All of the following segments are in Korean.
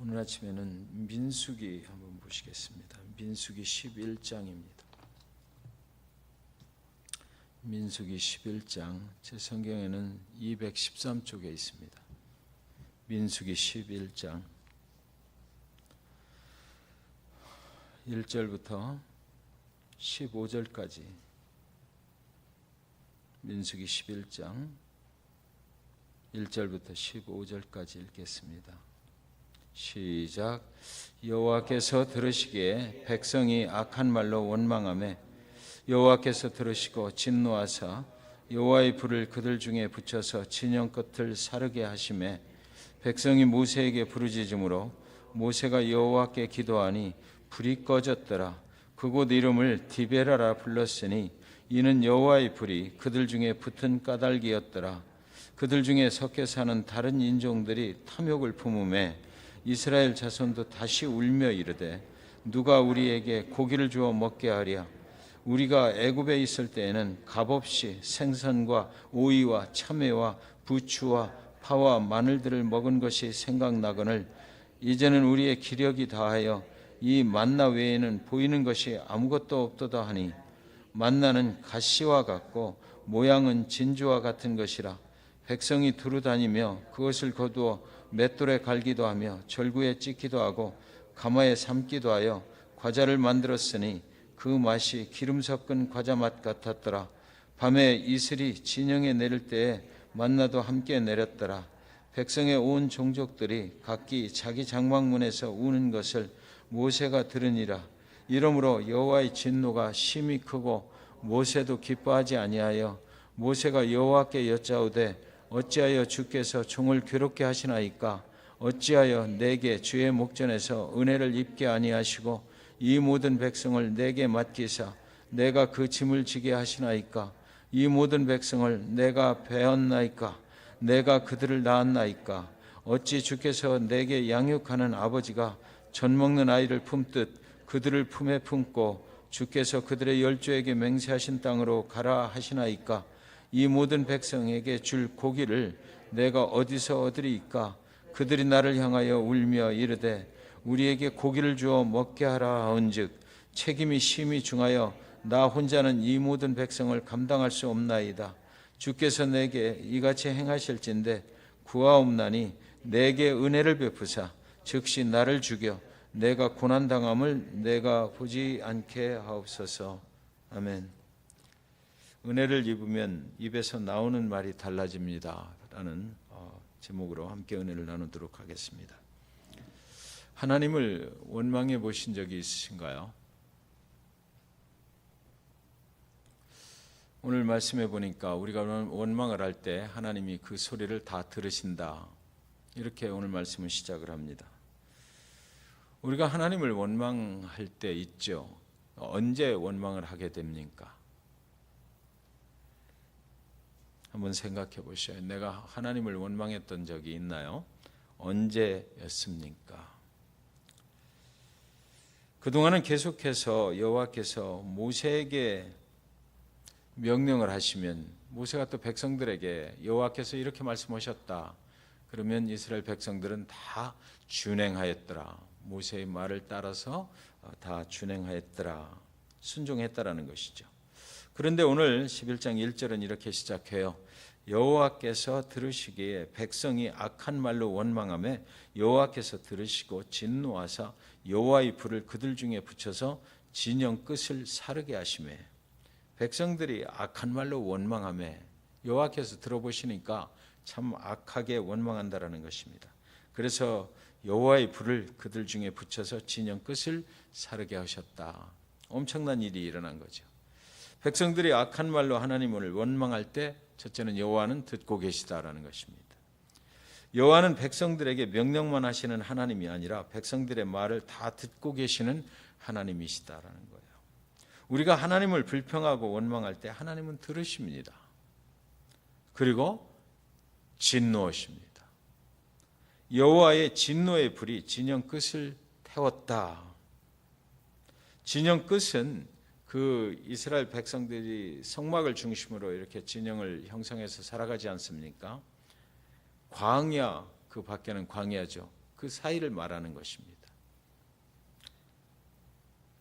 오늘 아침에는 민수기 한번 보시겠습니다. 민수기 11장입니다. 민수기 11장, 제 성경에는 213쪽에 있습니다. 민수기 11장 1절부터 15절까지, 민수기 11장 1절부터 15절까지 읽겠습니다. 시작. 여호와께서 들으시기에 백성이 악한 말로 원망하며 여호와께서 들으시고 진노하사 여호와의 불을 그들 중에 붙여서 진영 끝을 사르게 하시매 백성이 모세에게 부르짖음으로 모세가 여호와께 기도하니 불이 꺼졌더라. 그곳 이름을 디베라라 불렀으니 이는 여호와의 불이 그들 중에 붙은 까닭이었더라. 그들 중에 섞여 사는 다른 인종들이 탐욕을 품으매 이스라엘 자손도 다시 울며 이르되 누가 우리에게 고기를 주어 먹게 하랴. 우리가 애굽에 있을 때에는 값없이 생선과 오이와 참외와 부추와 파와 마늘들을 먹은 것이 생각나거늘 이제는 우리의 기력이 다하여 이 만나 외에는 보이는 것이 아무것도 없도다 하니 만나는 가시와 같고 모양은 진주와 같은 것이라. 백성이 두루 다니며 그것을 거두어 맷돌에 갈기도 하며 절구에 찢기도 하고 가마에 삶기도 하여 과자를 만들었으니 그 맛이 기름 섞은 과자 맛 같았더라. 밤에 이슬이 진영에 내릴 때에 만나도 함께 내렸더라. 백성의 온 종족들이 각기 자기 장막문에서 우는 것을 모세가 들으니라. 이러므로 여호와의 진노가 심히 크고 모세도 기뻐하지 아니하여 모세가 여호와께 여짜오되 어찌하여 주께서 종을 괴롭게 하시나이까? 어찌하여 내게 주의 목전에서 은혜를 입게 아니하시고 이 모든 백성을 내게 맡기사 내가 그 짐을 지게 하시나이까? 이 모든 백성을 내가 배었나이까? 내가 그들을 낳았나이까? 어찌 주께서 내게 양육하는 아버지가 젖 먹는 아이를 품듯 그들을 품에 품고 주께서 그들의 열조에게 맹세하신 땅으로 가라 하시나이까? 이 모든 백성에게 줄 고기를 내가 어디서 얻으리이까? 그들이 나를 향하여 울며 이르되 우리에게 고기를 주어 먹게 하라 하온즉 책임이 심히 중하여 나 혼자는 이 모든 백성을 감당할 수 없나이다. 주께서 내게 이같이 행하실진대 구하옵나니 내게 은혜를 베푸사 즉시 나를 죽여 내가 고난당함을 내가 보지 않게 하옵소서. 아멘. 은혜를 입으면 입에서 나오는 말이 달라집니다 라는 제목으로 함께 은혜를 나누도록 하겠습니다. 하나님을 원망해 보신 적이 있으신가요? 오늘 말씀해 보니까 우리가 원망을 할 때 하나님이 그 소리를 다 들으신다, 이렇게 오늘 말씀은 시작을 합니다. 우리가 하나님을 원망할 때 있죠. 언제 원망을 하게 됩니까? 한번 생각해 보셔요. 내가 하나님을 원망했던 적이 있나요? 언제였습니까? 그동안은 계속해서 여호와께서 모세에게 명령을 하시면 모세가 또 백성들에게 여호와께서 이렇게 말씀하셨다 그러면 이스라엘 백성들은 다 준행하였더라. 모세의 말을 따라서 다 준행하였더라, 순종했다라는 것이죠. 그런데 오늘 11장 1절은 이렇게 시작해요. 여호와께서 들으시기에 백성이 악한 말로 원망하며 여호와께서 들으시고 진노하사 여호와의 불을 그들 중에 붙여서 진영 끝을 사르게 하시매. 백성들이 악한 말로 원망하며 여호와께서 들어보시니까 참 악하게 원망한다라는 것입니다. 그래서 여호와의 불을 그들 중에 붙여서 진영 끝을 사르게 하셨다. 엄청난 일이 일어난 거죠. 백성들이 악한 말로 하나님을 원망할 때 첫째는 여호와는 듣고 계시다라는 것입니다. 여호와는 백성들에게 명령만 하시는 하나님이 아니라 백성들의 말을 다 듣고 계시는 하나님이시다라는 거예요. 우리가 하나님을 불평하고 원망할 때 하나님은 들으십니다. 그리고 진노하십니다. 여호와의 진노의 불이 진영 끝을 태웠다. 진영 끝은 그 이스라엘 백성들이 성막을 중심으로 이렇게 진영을 형성해서 살아가지 않습니까? 광야, 그 밖에는 광야죠. 그 사이를 말하는 것입니다.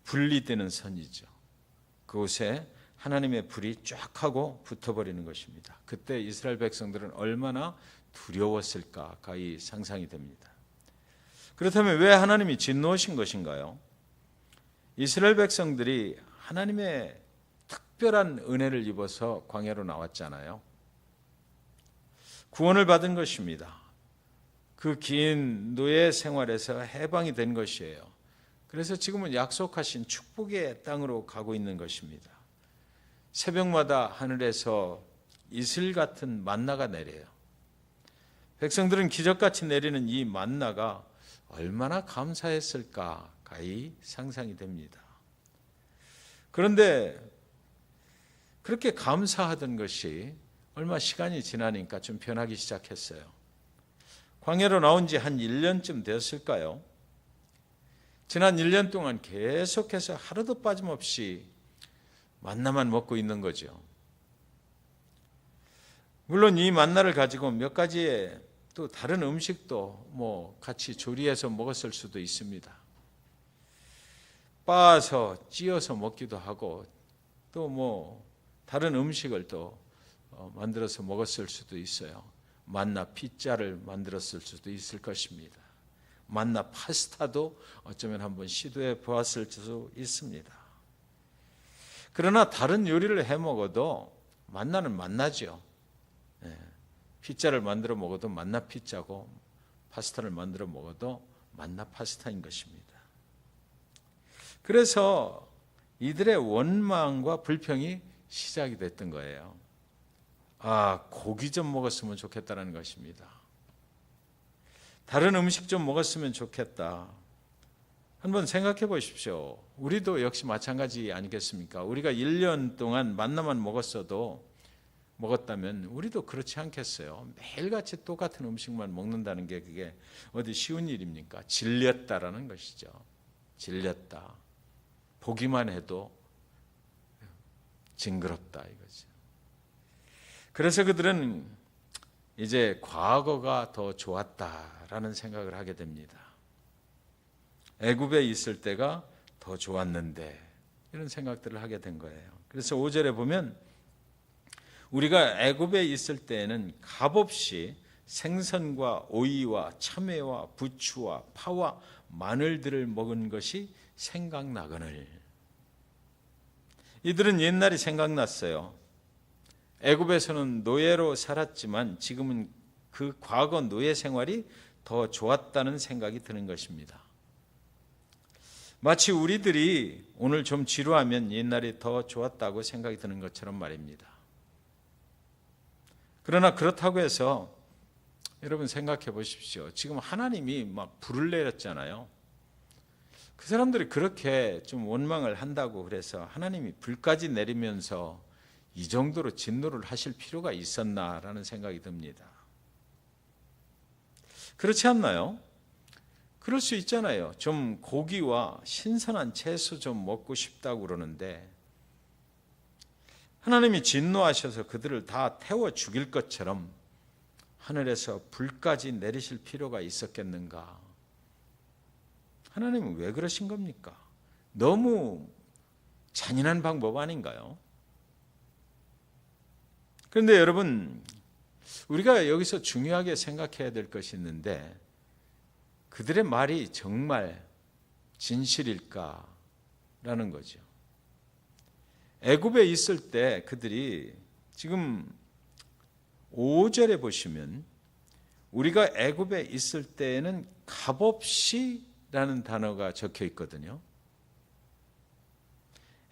분리되는 선이죠. 그곳에 하나님의 불이 쫙 하고 붙어버리는 것입니다. 그때 이스라엘 백성들은 얼마나 두려웠을까 가히 상상이 됩니다. 그렇다면 왜 하나님이 진노하신 것인가요? 이스라엘 백성들이 하나님의 특별한 은혜를 입어서 광야로 나왔잖아요. 구원을 받은 것입니다. 그 긴 노예 생활에서 해방이 된 것이에요. 그래서 지금은 약속하신 축복의 땅으로 가고 있는 것입니다. 새벽마다 하늘에서 이슬 같은 만나가 내려요. 백성들은 기적같이 내리는 이 만나가 얼마나 감사했을까 가히 상상이 됩니다. 그런데 그렇게 감사하던 것이 얼마 시간이 지나니까 좀 변하기 시작했어요. 광야로 나온 지 한 1년쯤 되었을까요? 지난 1년 동안 계속해서 하루도 빠짐없이 만나만 먹고 있는 거죠. 물론 이 만나를 가지고 몇 가지의 또 다른 음식도 같이 조리해서 먹었을 수도 있습니다. 빻아서 찧어서 먹기도 하고 또 다른 음식을 또 만들어서 먹었을 수도 있어요. 만나 피자를 만들었을 수도 있을 것입니다. 만나 파스타도 어쩌면 한번 시도해 보았을 수도 있습니다. 그러나 다른 요리를 해 먹어도 만나는 만나죠. 피자를 만들어 먹어도 만나 피자고 파스타를 만들어 먹어도 만나 파스타인 것입니다. 그래서 이들의 원망과 불평이 시작이 됐던 거예요. 고기 좀 먹었으면 좋겠다는 것입니다. 다른 음식 좀 먹었으면 좋겠다. 한번 생각해 보십시오. 우리도 역시 마찬가지 아니겠습니까? 우리가 1년 동안 만나만 먹었다면 우리도 그렇지 않겠어요? 매일같이 똑같은 음식만 먹는다는 게 그게 어디 쉬운 일입니까? 질렸다라는 것이죠. 질렸다. 보기만 해도 징그럽다 이거죠. 그래서 그들은 이제 과거가 더 좋았다라는 생각을 하게 됩니다. 애굽에 있을 때가 더 좋았는데 이런 생각들을 하게 된 거예요. 그래서 5절에 보면 우리가 애굽에 있을 때에는 값없이 생선과 오이와 참외와 부추와 파와 마늘들을 먹은 것이 생각나거늘. 이들은 옛날이 생각났어요. 애굽에서는 노예로 살았지만 지금은 그 과거 노예 생활이 더 좋았다는 생각이 드는 것입니다. 마치 우리들이 오늘 좀 지루하면 옛날이 더 좋았다고 생각이 드는 것처럼 말입니다. 그러나 그렇다고 해서 여러분 생각해 보십시오. 지금 하나님이 막 불을 내렸잖아요. 그 사람들이 그렇게 좀 원망을 한다고 그래서 하나님이 불까지 내리면서 이 정도로 진노를 하실 필요가 있었나라는 생각이 듭니다. 그렇지 않나요? 그럴 수 있잖아요. 좀 고기와 신선한 채소 좀 먹고 싶다고 그러는데 하나님이 진노하셔서 그들을 다 태워 죽일 것처럼 하늘에서 불까지 내리실 필요가 있었겠는가? 하나님은 왜 그러신 겁니까? 너무 잔인한 방법 아닌가요? 그런데 여러분, 우리가 여기서 중요하게 생각해야 될 것이 있는데 그들의 말이 정말 진실일까라는 거죠. 애굽에 있을 때 그들이 지금 5절에 보시면 우리가 애굽에 있을 때에는 값없이 라는 단어가 적혀 있거든요.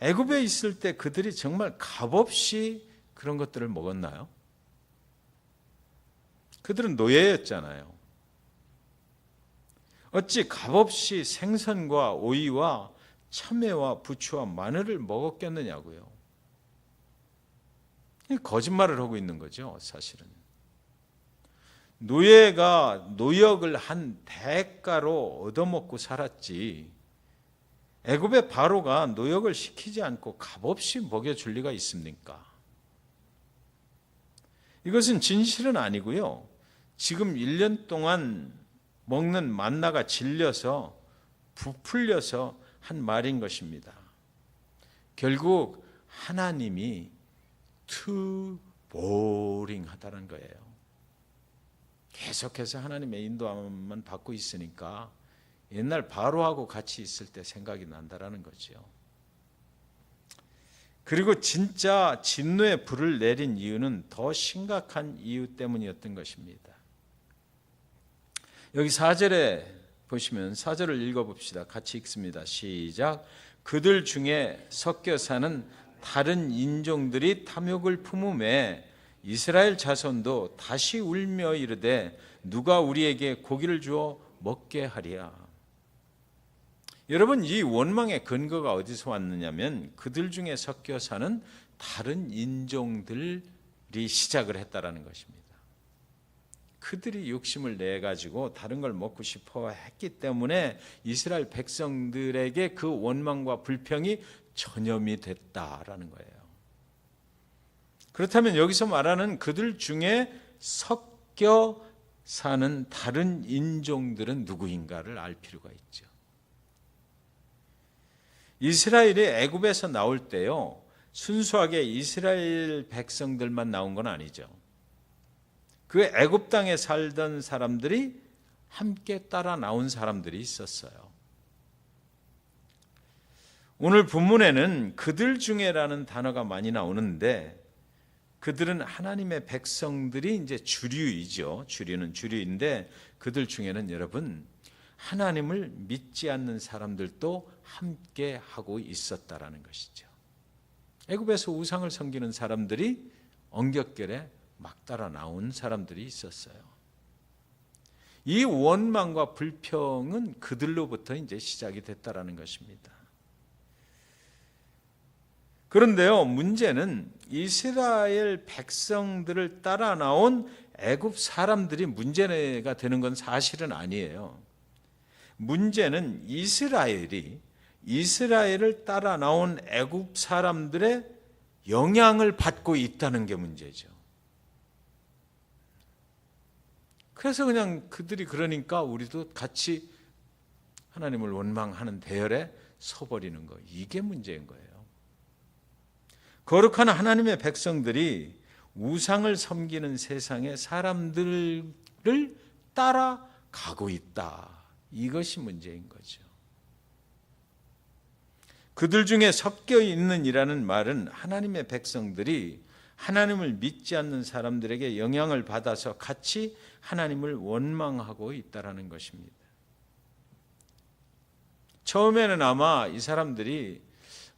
애굽에 있을 때 그들이 정말 값없이 그런 것들을 먹었나요? 그들은 노예였잖아요. 어찌 값없이 생선과 오이와 참외와 부추와 마늘을 먹었겠느냐고요. 거짓말을 하고 있는 거죠, 사실은. 노예가 노역을 한 대가로 얻어먹고 살았지 애굽의 바로가 노역을 시키지 않고 값없이 먹여줄 리가 있습니까? 이것은 진실은 아니고요. 지금 1년 동안 먹는 만나가 질려서 부풀려서 한 말인 것입니다. 결국 하나님이 too boring하다는 거예요. 계속해서 하나님의 인도함만 받고 있으니까 옛날 바로하고 같이 있을 때 생각이 난다라는 거죠. 그리고 진짜 진노의 불을 내린 이유는 더 심각한 이유 때문이었던 것입니다. 여기 4절에 보시면 4절을 읽어봅시다. 같이 읽습니다. 시작. 그들 중에 섞여 사는 다른 인종들이 탐욕을 품음에 이스라엘 자손도 다시 울며 이르되 누가 우리에게 고기를 주어 먹게 하리야. 여러분, 이 원망의 근거가 어디서 왔느냐면 그들 중에 섞여 사는 다른 인종들이 시작을 했다라는 것입니다. 그들이 욕심을 내 가지고 다른 걸 먹고 싶어 했기 때문에 이스라엘 백성들에게 그 원망과 불평이 전염이 됐다라는 거예요. 그렇다면 여기서 말하는 그들 중에 섞여 사는 다른 인종들은 누구인가를 알 필요가 있죠. 이스라엘이 애굽에서 나올 때요, 순수하게 이스라엘 백성들만 나온 건 아니죠. 그 애굽 땅에 살던 사람들이 함께 따라 나온 사람들이 있었어요. 오늘 본문에는 그들 중에라는 단어가 많이 나오는데 그들은 하나님의 백성들이 이제 주류이죠. 주류는 주류인데 그들 중에는 여러분 하나님을 믿지 않는 사람들도 함께 하고 있었다라는 것이죠. 애굽에서 우상을 섬기는 사람들이 언격결에 막 따라 나온 사람들이 있었어요. 이 원망과 불평은 그들로부터 이제 시작이 됐다라는 것입니다. 그런데요, 문제는 이스라엘 백성들을 따라 나온 애굽 사람들이 문제가 되는 건 사실은 아니에요. 문제는 이스라엘을 따라 나온 애굽 사람들의 영향을 받고 있다는 게 문제죠. 그래서 그냥 그들이 그러니까 우리도 같이 하나님을 원망하는 대열에 서버리는 거, 이게 문제인 거예요. 거룩한 하나님의 백성들이 우상을 섬기는 세상에 사람들을 따라가고 있다. 이것이 문제인 거죠. 그들 중에 섞여 있는 이라는 말은 하나님의 백성들이 하나님을 믿지 않는 사람들에게 영향을 받아서 같이 하나님을 원망하고 있다는 것입니다. 처음에는 아마 이 사람들이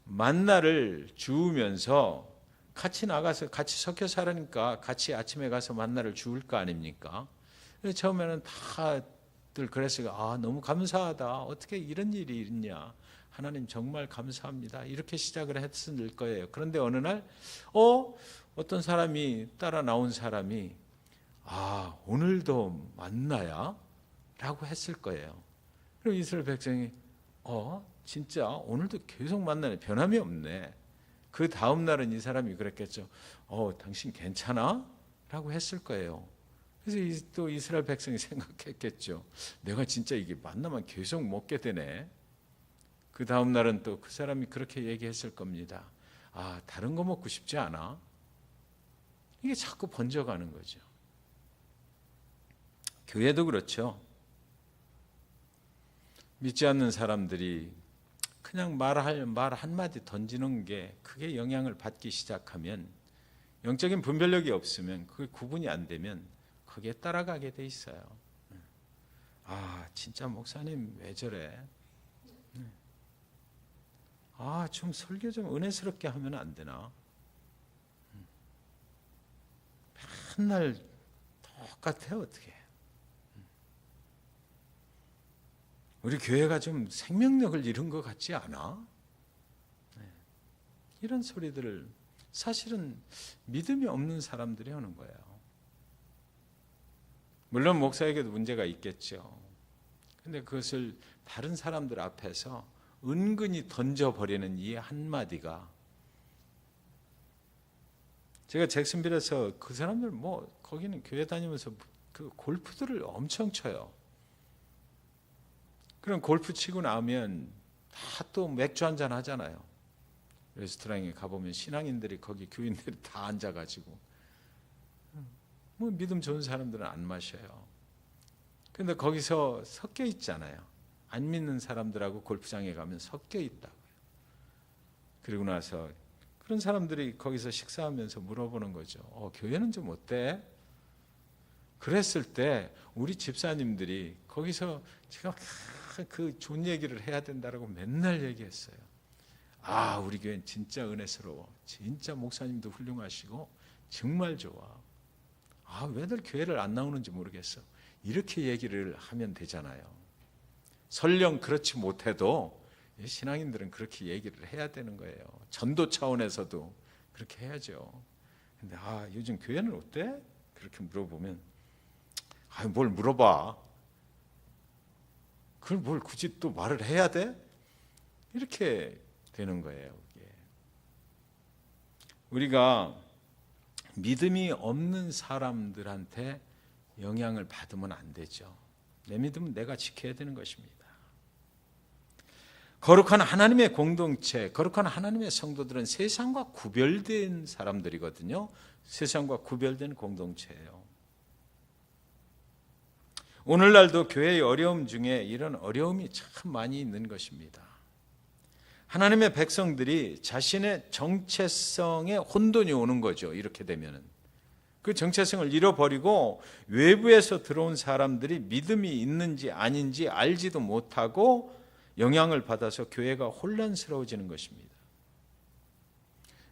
만나를 주우면서 같이 나가서 같이 섞여 살으니까 같이 아침에 가서 만나를 주울 거 아닙니까? 처음에는 다들 그랬어요. 너무 감사하다. 어떻게 이런 일이 있냐. 하나님 정말 감사합니다. 이렇게 시작을 했을 거예요. 그런데 어느 날 어떤 사람이 따라 나온 사람이 오늘도 만나야? 라고 했을 거예요. 그럼 이스라엘 백성이 진짜 오늘도 계속 만나네. 변함이 없네. 그 다음 날은 이 사람이 그랬겠죠. 당신 괜찮아? 라고 했을 거예요. 그래서 또 이스라엘 백성이 생각했겠죠. 내가 진짜 이게 만나면 계속 먹게 되네. 그 다음 날은 또 그 사람이 그렇게 얘기했을 겁니다. 다른 거 먹고 싶지 않아? 이게 자꾸 번져가는 거죠. 교회도 그렇죠. 믿지 않는 사람들이 그냥 말 한마디 던지는 게 그게 영향을 받기 시작하면, 영적인 분별력이 없으면, 그게 구분이 안 되면 그게 따라가게 돼 있어요. 진짜 목사님 왜 저래? 좀 설교 좀 은혜스럽게 하면 안 되나? 맨날 똑같아요. 어떻게? 우리 교회가 좀 생명력을 잃은 것 같지 않아? 이런 소리들을 사실은 믿음이 없는 사람들이 하는 거예요. 물론 목사에게도 문제가 있겠죠. 근데 그것을 다른 사람들 앞에서 은근히 던져버리는 이 한마디가, 제가 잭슨빌에서 그 사람들 거기는 교회 다니면서 그 골프들을 엄청 쳐요. 그럼 골프 치고 나면 다 또 맥주 한잔 하잖아요. 레스토랑에 가보면 신앙인들이 거기 교인들이 다 앉아가지고 뭐 믿음 좋은 사람들은 안 마셔요. 근데 거기서 섞여 있잖아요. 안 믿는 사람들하고 골프장에 가면 섞여 있다고요. 그리고 나서 그런 사람들이 거기서 식사하면서 물어보는 거죠. 교회는 좀 어때? 그랬을 때 우리 집사님들이 거기서 제가 그 좋은 얘기를 해야 된다라고 맨날 얘기했어요. 우리 교회는 진짜 은혜스러워. 진짜 목사님도 훌륭하시고 정말 좋아. 왜들 교회를 안 나오는지 모르겠어. 이렇게 얘기를 하면 되잖아요. 설령 그렇지 못해도 신앙인들은 그렇게 얘기를 해야 되는 거예요. 전도 차원에서도 그렇게 해야죠. 근데 요즘 교회는 어때? 그렇게 물어보면 뭘 물어봐. 그걸 뭘 굳이 또 말을 해야 돼? 이렇게 되는 거예요. 우리가 믿음이 없는 사람들한테 영향을 받으면 안 되죠. 내 믿음은 내가 지켜야 되는 것입니다. 거룩한 하나님의 공동체, 거룩한 하나님의 성도들은 세상과 구별된 사람들이거든요. 세상과 구별된 공동체예요. 오늘날도 교회의 어려움 중에 이런 어려움이 참 많이 있는 것입니다. 하나님의 백성들이 자신의 정체성에 혼돈이 오는 거죠. 이렇게 되면은 그 정체성을 잃어버리고 외부에서 들어온 사람들이 믿음이 있는지 아닌지 알지도 못하고 영향을 받아서 교회가 혼란스러워지는 것입니다.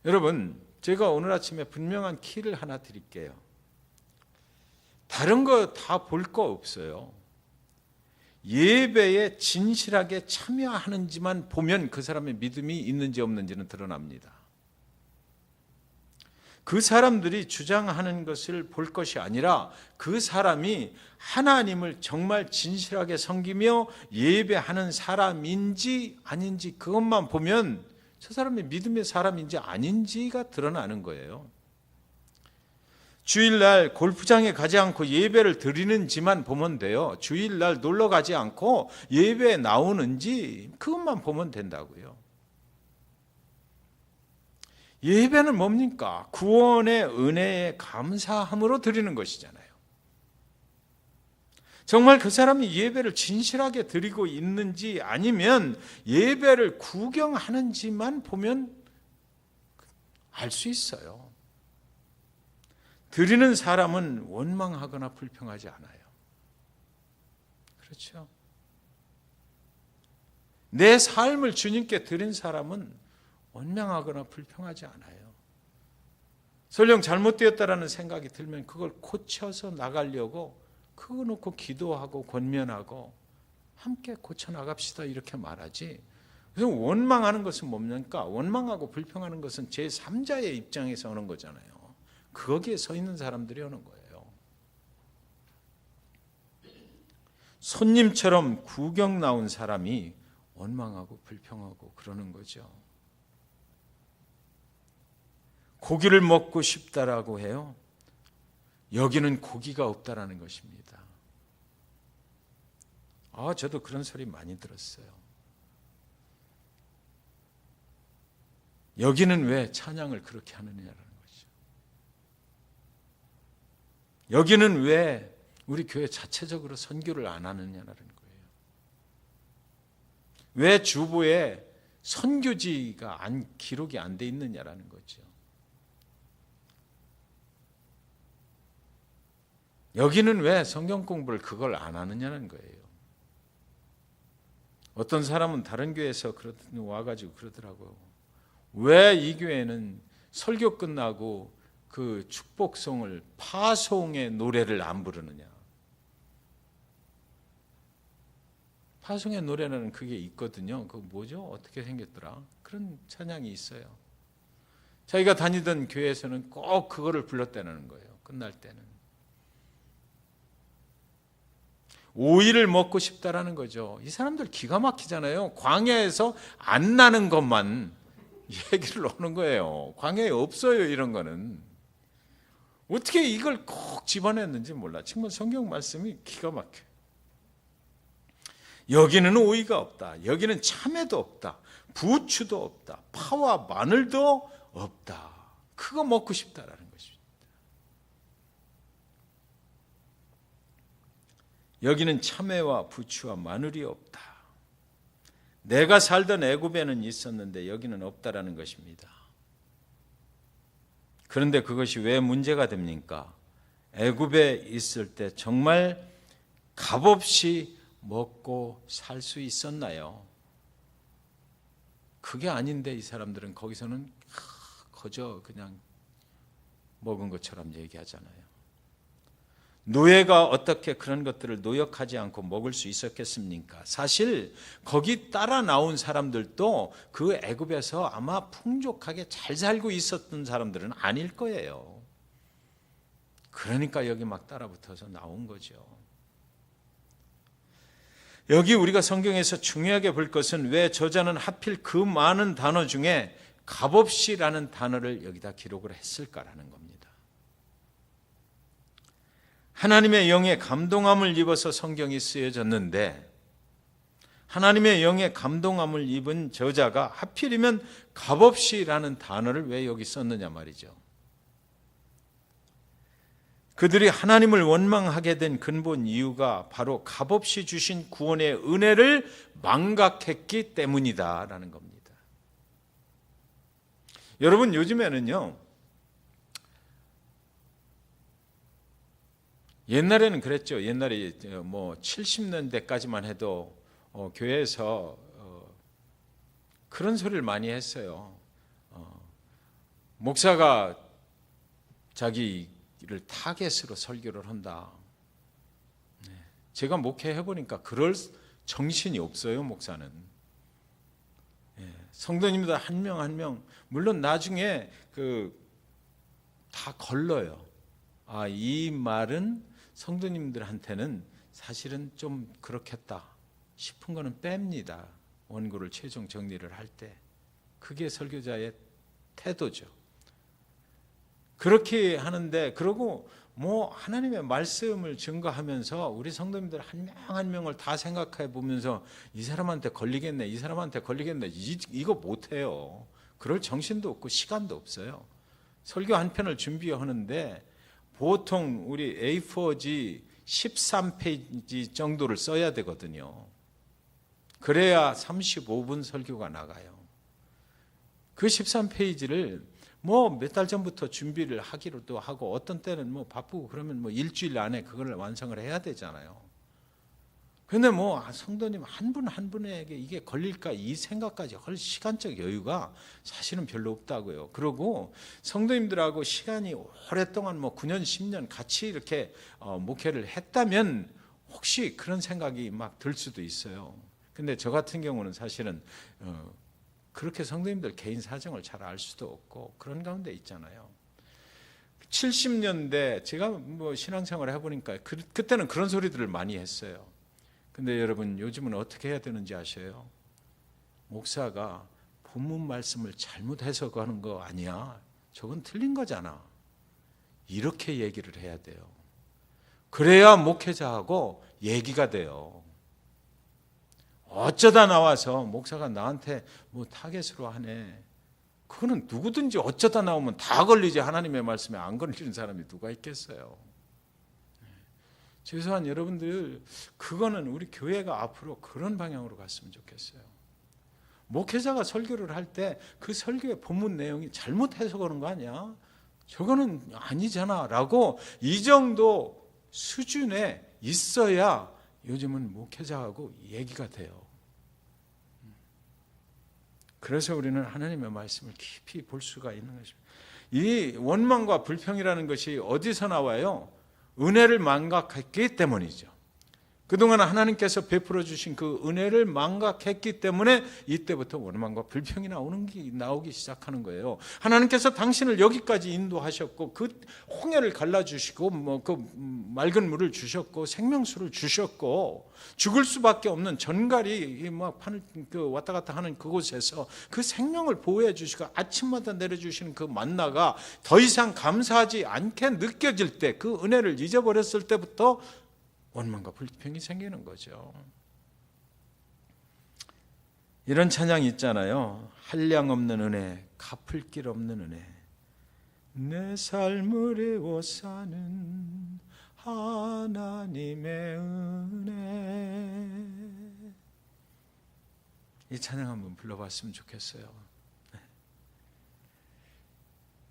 여러분, 제가 오늘 아침에 분명한 키를 하나 드릴게요. 다른 거 다 볼 거 없어요. 예배에 진실하게 참여하는지만 보면 그 사람의 믿음이 있는지 없는지는 드러납니다. 그 사람들이 주장하는 것을 볼 것이 아니라 그 사람이 하나님을 정말 진실하게 섬기며 예배하는 사람인지 아닌지 그것만 보면 저 사람이 믿음의 사람인지 아닌지가 드러나는 거예요. 주일날 골프장에 가지 않고 예배를 드리는지만 보면 돼요. 주일날 놀러 가지 않고 예배에 나오는지 그것만 보면 된다고요. 예배는 뭡니까? 구원의 은혜에 감사함으로 드리는 것이잖아요. 정말 그 사람이 예배를 진실하게 드리고 있는지 아니면 예배를 구경하는지만 보면 알 수 있어요. 드리는 사람은 원망하거나 불평하지 않아요. 그렇죠? 내 삶을 주님께 드린 사람은 원망하거나 불평하지 않아요. 설령 잘못되었다라는 생각이 들면 그걸 고쳐서 나가려고 그거 놓고 기도하고 권면하고 함께 고쳐나갑시다 이렇게 말하지. 그래서 원망하는 것은 뭡니까? 원망하고 불평하는 것은 제3자의 입장에서 오는 거잖아요. 거기에 서 있는 사람들이 오는 거예요. 손님처럼 구경 나온 사람이 원망하고 불평하고 그러는 거죠. 고기를 먹고 싶다라고 해요. 여기는 고기가 없다라는 것입니다. 저도 그런 소리 많이 들었어요. 여기는 왜 찬양을 그렇게 하느냐라는 거죠. 여기는 왜 우리 교회 자체적으로 선교를 안 하느냐라는 거예요. 왜 주보에 선교지가 기록이 안 돼 있느냐라는 거죠. 여기는 왜 성경 공부를 그걸 안 하느냐는 거예요. 어떤 사람은 다른 교회에서 와가지고 그러더라고요. 왜 이 교회는 설교 끝나고 그 축복송을 파송의 노래를 안 부르느냐. 파송의 노래는 그게 있거든요. 그거 뭐죠? 어떻게 생겼더라? 그런 찬양이 있어요. 자기가 다니던 교회에서는 꼭 그거를 불렀다는 거예요. 끝날 때는. 오이를 먹고 싶다라는 거죠. 이 사람들 기가 막히잖아요. 광야에서 안 나는 것만 얘기를 하는 거예요. 광야에 없어요, 이런 거는. 어떻게 이걸 꼭 집어냈는지 몰라. 정말 성경 말씀이 기가 막혀요. 여기는 오이가 없다. 여기는 참외도 없다. 부추도 없다. 파와 마늘도 없다. 그거 먹고 싶다라는 것입니다. 여기는 참외와 부추와 마늘이 없다. 내가 살던 애굽에는 있었는데 여기는 없다라는 것입니다. 그런데 그것이 왜 문제가 됩니까? 애굽에 있을 때 정말 값없이 먹고 살 수 있었나요? 그게 아닌데 이 사람들은 거기서는 거저 그냥 먹은 것처럼 얘기하잖아요. 노예가 어떻게 그런 것들을 노역하지 않고 먹을 수 있었겠습니까? 사실 거기 따라 나온 사람들도 그 애굽에서 아마 풍족하게 잘 살고 있었던 사람들은 아닐 거예요. 그러니까 여기 막 따라붙어서 나온 거죠. 여기 우리가 성경에서 중요하게 볼 것은 왜 저자는 하필 그 많은 단어 중에 값없이라는 단어를 여기다 기록을 했을까라는 겁니다. 하나님의 영에 감동함을 입어서 성경이 쓰여졌는데 하나님의 영에 감동함을 입은 저자가 하필이면 값없이라는 단어를 왜 여기 썼느냐 말이죠. 그들이 하나님을 원망하게 된 근본 이유가 바로 값없이 주신 구원의 은혜를 망각했기 때문이다라는 겁니다. 여러분 요즘에는요, 옛날에는 그랬죠. 옛날에 뭐 70년대까지만 해도 교회에서 그런 소리를 많이 했어요. 목사가 자기를 타겟으로 설교를 한다. 제가 목회해 보니까 그럴 정신이 없어요, 목사는. 성도님들 한 명 한 명 물론 나중에 다 걸러요. 아, 이 말은 성도님들한테는 사실은 좀 그렇겠다 싶은 거는 뺍니다. 원고를 최종 정리를 할 때. 그게 설교자의 태도죠. 그렇게 하는데 그러고 뭐 하나님의 말씀을 증거하면서 우리 성도님들 한 명 한 명을 다 생각해 보면서 이 사람한테 걸리겠네, 이 사람한테 걸리겠네, 이거 못해요. 그럴 정신도 없고 시간도 없어요. 설교 한 편을 준비하는데 보통 우리 A4지 13페이지 정도를 써야 되거든요. 그래야 35분 설교가 나가요. 그 13페이지를 뭐 몇 달 전부터 준비를 하기로도 하고 어떤 때는 뭐 바쁘고 그러면 뭐 일주일 안에 그걸 완성을 해야 되잖아요. 근데 뭐 성도님 한 분 한 분에게 이게 걸릴까 이 생각까지 할 시간적 여유가 사실은 별로 없다고요. 그리고 성도님들하고 시간이 오랫동안 뭐 9년 10년 같이 이렇게 목회를 했다면 혹시 그런 생각이 막 들 수도 있어요. 근데 저 같은 경우는 사실은 그렇게 성도님들 개인 사정을 잘 알 수도 없고 그런 가운데 있잖아요. 70년대 제가 뭐 신앙생활을 해보니까 그때는 그런 소리들을 많이 했어요. 근데 여러분 요즘은 어떻게 해야 되는지 아셔요? 목사가 본문 말씀을 잘못 해석하는 거 아니야. 저건 틀린 거잖아. 이렇게 얘기를 해야 돼요. 그래야 목회자하고 얘기가 돼요. 어쩌다 나와서 목사가 나한테 뭐 타겟으로 하네. 그거는 누구든지 어쩌다 나오면 다 걸리지 하나님의 말씀에 안 걸리는 사람이 누가 있겠어요. 최소한 여러분들 그거는 우리 교회가 앞으로 그런 방향으로 갔으면 좋겠어요. 목회자가 설교를 할 때 그 설교의 본문 내용이 잘못 해석하는 거 아니야? 저거는 아니잖아 라고 이 정도 수준에 있어야 요즘은 목회자하고 얘기가 돼요. 그래서 우리는 하나님의 말씀을 깊이 볼 수가 있는 것입니다. 이 원망과 불평이라는 것이 어디서 나와요? 은혜를 망각했기 때문이죠. 그동안 하나님께서 베풀어 주신 그 은혜를 망각했기 때문에 이때부터 원망과 불평이 나오기 시작하는 거예요. 하나님께서 당신을 여기까지 인도하셨고 그 홍해를 갈라주시고 뭐 그 맑은 물을 주셨고 생명수를 주셨고 죽을 수밖에 없는 전갈이 막 왔다 갔다 하는 그곳에서 그 생명을 보호해 주시고 아침마다 내려주시는 그 만나가 더 이상 감사하지 않게 느껴질 때 그 은혜를 잊어버렸을 때부터 원망과 불평이 생기는 거죠. 이런 찬양이 있잖아요. 한량 없는 은혜, 갚을 길 없는 은혜. 내 삶을 에워싸는 하나님의 은혜. 이 찬양 한번 불러봤으면 좋겠어요.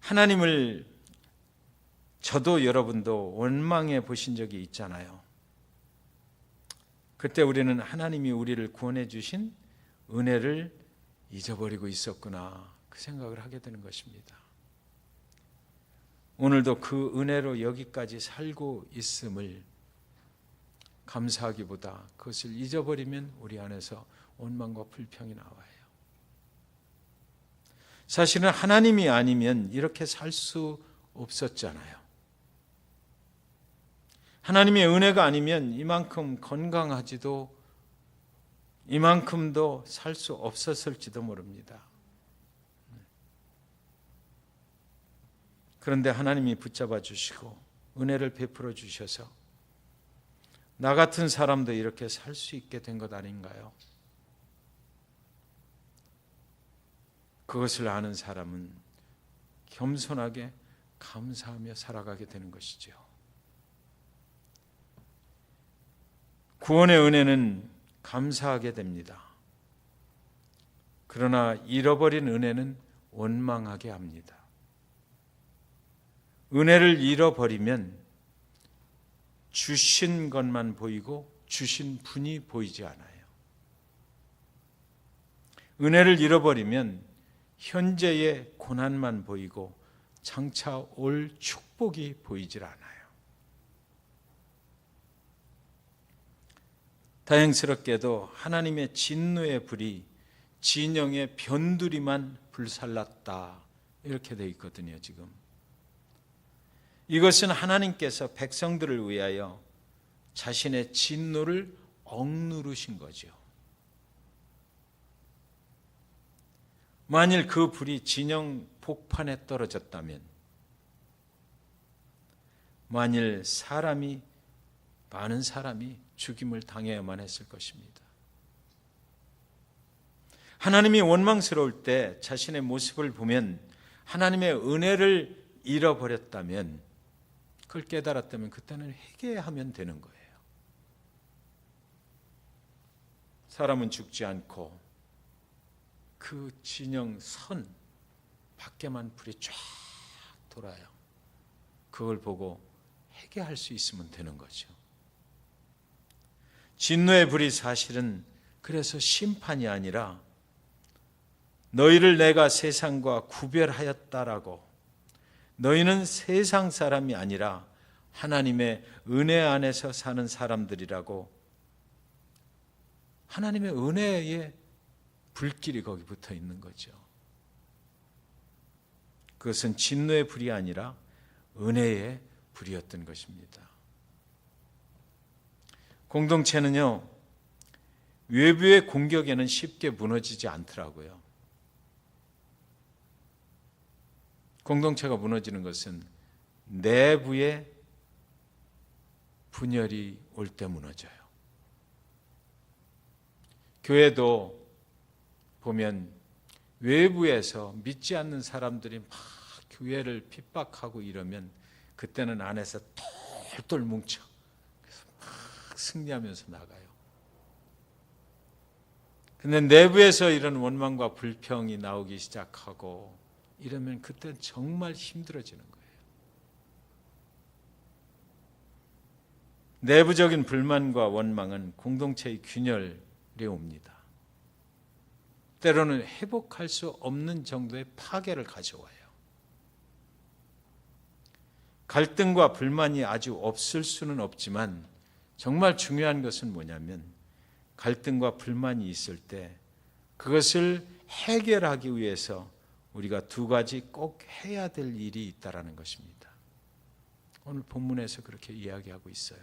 하나님을 저도 여러분도 원망해 보신 적이 있잖아요. 그때 우리는 하나님이 우리를 구원해 주신 은혜를 잊어버리고 있었구나, 그 생각을 하게 되는 것입니다. 오늘도 그 은혜로 여기까지 살고 있음을 감사하기보다 그것을 잊어버리면 우리 안에서 원망과 불평이 나와요. 사실은 하나님이 아니면 이렇게 살 수 없었잖아요. 하나님의 은혜가 아니면 이만큼 건강하지도 이만큼도 살 수 없었을지도 모릅니다. 그런데 하나님이 붙잡아 주시고 은혜를 베풀어 주셔서 나 같은 사람도 이렇게 살 수 있게 된 것 아닌가요? 그것을 아는 사람은 겸손하게 감사하며 살아가게 되는 것이죠. 구원의 은혜는 감사하게 됩니다. 그러나 잃어버린 은혜는 원망하게 합니다. 은혜를 잃어버리면 주신 것만 보이고 주신 분이 보이지 않아요. 은혜를 잃어버리면 현재의 고난만 보이고 장차 올 축복이 보이질 않아요. 다행스럽게도 하나님의 진노의 불이 진영의 변두리만 불살랐다, 이렇게 되어 있거든요. 지금 이것은 하나님께서 백성들을 위하여 자신의 진노를 억누르신 거죠. 만일 그 불이 진영 복판에 떨어졌다면, 만일 많은 사람이 죽임을 당해야만 했을 것입니다. 하나님이 원망스러울 때 자신의 모습을 보면 하나님의 은혜를 잃어버렸다면, 그걸 깨달았다면 그때는 회개하면 되는 거예요. 사람은 죽지 않고 그 진영 선 밖에만 불이 쫙 돌아요. 그걸 보고 회개할 수 있으면 되는 거죠. 진노의 불이 사실은 그래서 심판이 아니라 너희를 내가 세상과 구별하였다라고, 너희는 세상 사람이 아니라 하나님의 은혜 안에서 사는 사람들이라고, 하나님의 은혜의 불길이 거기 붙어 있는 거죠. 그것은 진노의 불이 아니라 은혜의 불이었던 것입니다. 공동체는요, 외부의 공격에는 쉽게 무너지지 않더라고요. 공동체가 무너지는 것은 내부의 분열이 올 때 무너져요. 교회도 보면 외부에서 믿지 않는 사람들이 막 교회를 핍박하고 이러면 그때는 안에서 똘똘 뭉쳐. 그래서 막 승리하면서 나가요. 근데 내부에서 이런 원망과 불평이 나오기 시작하고 이러면 그때 정말 힘들어지는 거예요. 내부적인 불만과 원망은 공동체의 균열에 옵니다. 때로는 회복할 수 없는 정도의 파괴를 가져와요. 갈등과 불만이 아주 없을 수는 없지만 정말 중요한 것은 뭐냐면 갈등과 불만이 있을 때 그것을 해결하기 위해서 우리가 두 가지 꼭 해야 될 일이 있다라는 것입니다. 오늘 본문에서 그렇게 이야기하고 있어요.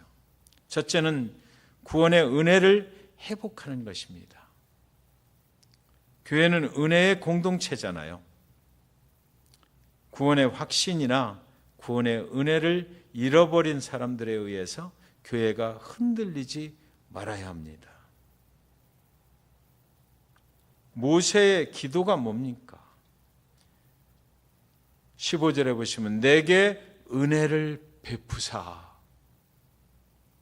첫째는 구원의 은혜를 회복하는 것입니다. 교회는 은혜의 공동체잖아요. 구원의 확신이나 구원의 은혜를 잃어버린 사람들에 의해서 교회가 흔들리지 말아야 합니다. 모세의 기도가 뭡니까? 15절에 보시면 내게 은혜를 베푸사.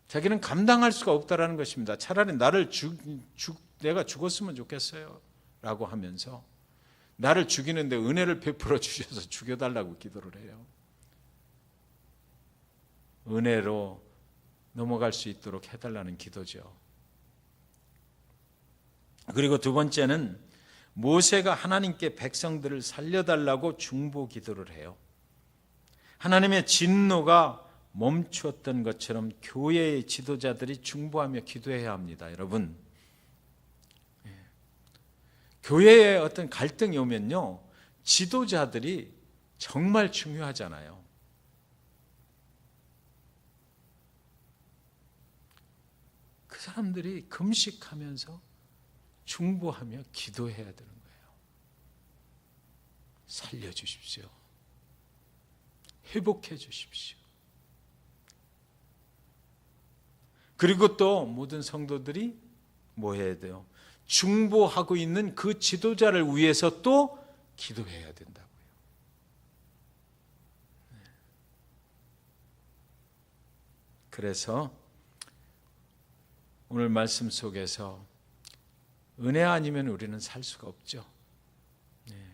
자기는 감당할 수가 없다라는 것입니다. 차라리 내가 죽었으면 좋겠어요 라고 하면서 나를 죽이는데 은혜를 베풀어 주셔서 죽여달라고 기도를 해요. 은혜로 넘어갈 수 있도록 해달라는 기도죠. 그리고 두 번째는 모세가 하나님께 백성들을 살려달라고 중보 기도를 해요. 하나님의 진노가 멈추었던 것처럼 교회의 지도자들이 중보하며 기도해야 합니다. 여러분, 교회에 어떤 갈등이 오면요, 지도자들이 정말 중요하잖아요. 그 사람들이 금식하면서 중보하며 기도해야 되는 거예요. 살려주십시오. 회복해 주십시오. 그리고 또 모든 성도들이 뭐 해야 돼요? 중보하고 있는 그 지도자를 위해서 또 기도해야 된다고요. 그래서 오늘 말씀 속에서 은혜 아니면 우리는 살 수가 없죠.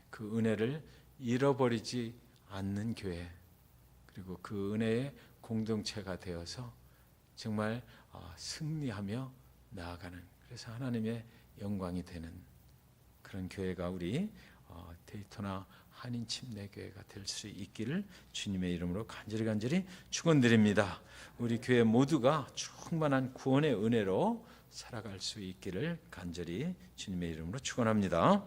그 은혜를 잃어버리지 않는 교회, 그리고 그 은혜의 공동체가 되어서 정말 승리하며 나아가는, 그래서 하나님의 영광이 되는 그런 교회가 우리 데이토나 한인 침례교회가 될 수 있기를 주님의 이름으로 간절히 축원드립니다. 우리 교회 모두가 충만한 구원의 은혜로 살아갈 수 있기를 간절히 주님의 이름으로 축원합니다.